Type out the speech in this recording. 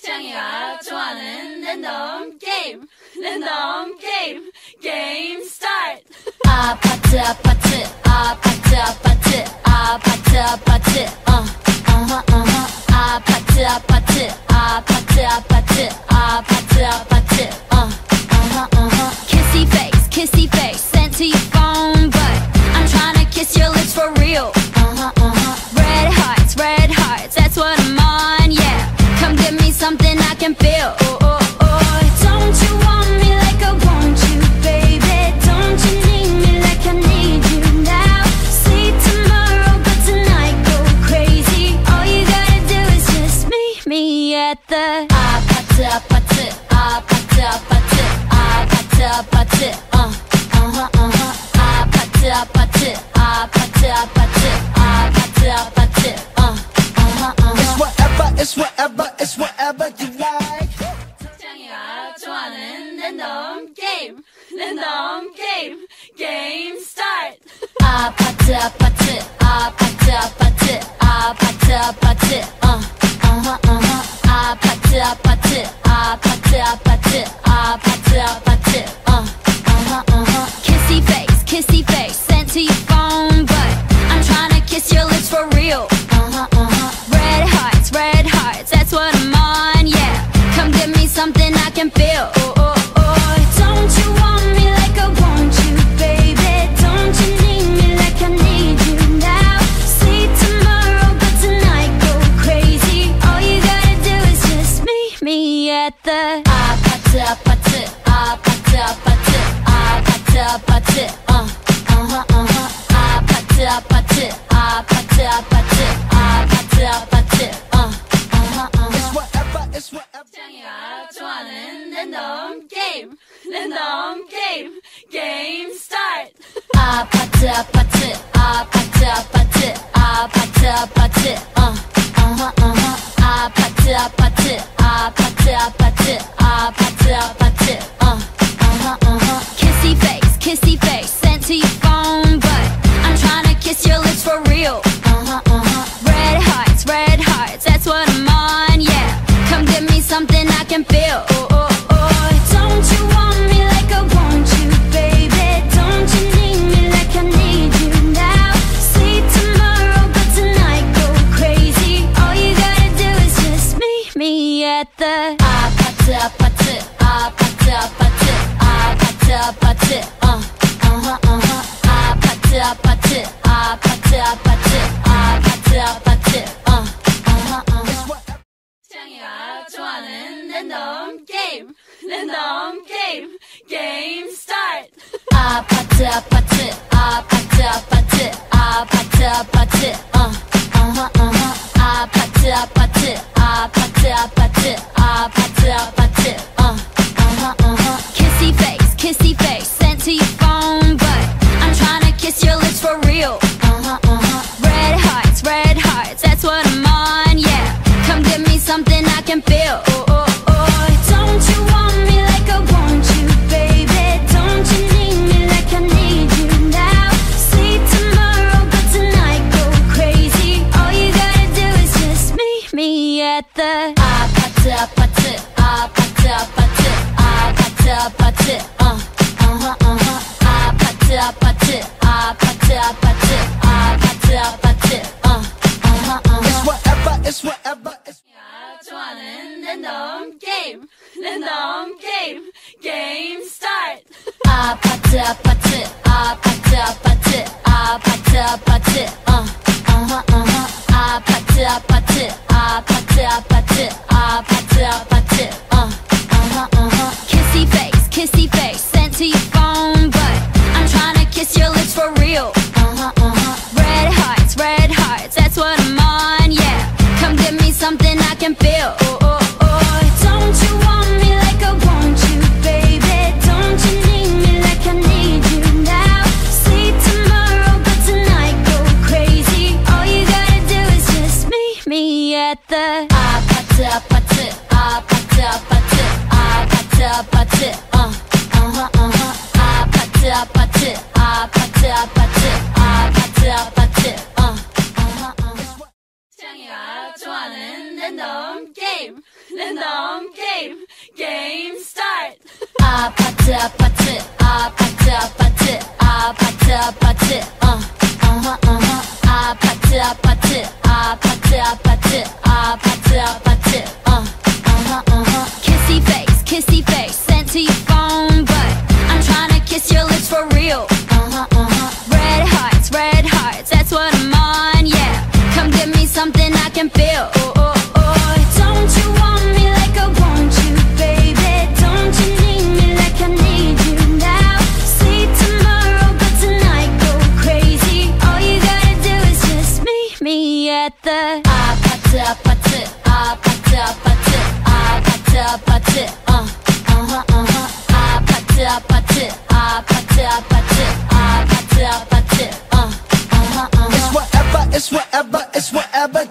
창이가 좋아하는 랜덤 게임 게임 스타트. 아파트 아파트 아파트 아파트 아파트 아파트 아파트 아파트 아파트 아파트 아파트 아파트 kissy face sent to your phone, but I'm tryna kiss your lips for real. Red hearts, that's what I'm on, yeah. Come give me something I can feel. Don't you want me like I want you, baby? Don't you need me like I need you now? See tomorrow, but tonight go crazy. All you gotta do is just meet me at the 아파트 아파트 아파트 아파트 아파트 아파트 아파트 아파트 아파트 아파트 아파트 It's whatever you like. 창이가 좋아하는 랜덤 게임 스타트. 아파트 아파트 아파트 아파트 아파트 아파트 아파트 아파트 아파트 아파트 아파트 아파트 kissy face sent to your phone, but I'm tryna kiss your lips for real. Red hearts, that's what I'm on, yeah. Come give me something I can feel. Don't you want me like I want you, baby? Don't you need me like I need you now? See tomorrow, but tonight go crazy. All you gotta do is just meet me at the 아파트 아파트 아파트 아파트 아파트 아파트 아파트 아파트 아파트 아파트 아파트 It's whatever. 창이가 좋아하는 랜덤 게임 스타트. 아파트 아파트 아파트 아파트 아파트 아파트 아파트 아파트 아파트 아파트 아파트 아파트 kissy face sent to your phone, but I'm tryna kiss your lips for real. Red hearts, that's what I'm on, yeah. Come give me something I can feel. Don't you want me like I want you, baby? Don't you need me like I need you now? See tomorrow, but tonight go crazy. All you gotta do is just meet me at the 아파트 아파트 아파트 아파트 아파트 아파트 아파트 아파트 아파트 아파트 아파트 창이가 좋아하는 랜덤 게임 스타트. 아파트 아파트 아파트 아파트 아파트 아파트 아파트 아파트 아파트 아파트 아파트 아파트 kissy face sent to your phone, but I'm tryna kiss your lips for real. Red hearts, that's what I'm on, yeah. Come give me something I can feel. Don't you want me like I want you, baby? Don't you need me like I need you now? See tomorrow, but tonight go crazy. All you gotta do is just meet me at the 아파트 아파트 아파트 아파트 아파트 아파트 아파트 아파트 아파트 아파트 아파트 It's whatever. 창이가 좋아하는 랜덤 게임 스타트. 아파트 아파트 아파트 아파트 아파트 아파트 아파트 아파트 아파트 아파트 아파트 아파트 kissy face sent to your phone, but I'm tryna kiss your lips for real. Red hearts, that's what I'm on, yeah. Come give me something I can feel. Don't you want me like I want you, baby? Don't you need me like I need you now? See tomorrow, but tonight go crazy. All you gotta do is just meet me at the 아파트 아파트 아파트 아파트 아파트 아파트 아파트 아파트 아파트 아파트 아파트 아파트 창이가 좋아하는 랜덤 게임 랜덤 게임 게임 스타트 아파트 아파트 아파트 아파트 아파트 아파트 아파트 아파트 아파트 아파트 아파트 아파트 kissy face sent to your phone but I'm tryna kiss your lips for real red hearts that's what I'm on yeah come give me something I can feel don't you want me like I want you baby don't you need me like I need you now see tomorrow but tonight go crazy all you gotta do is just meet me at the 아파트 아파트 아파트 아파트 아파트 아파트 아파트 아파트 아파트 아파트 아파트 아파트 It's whatever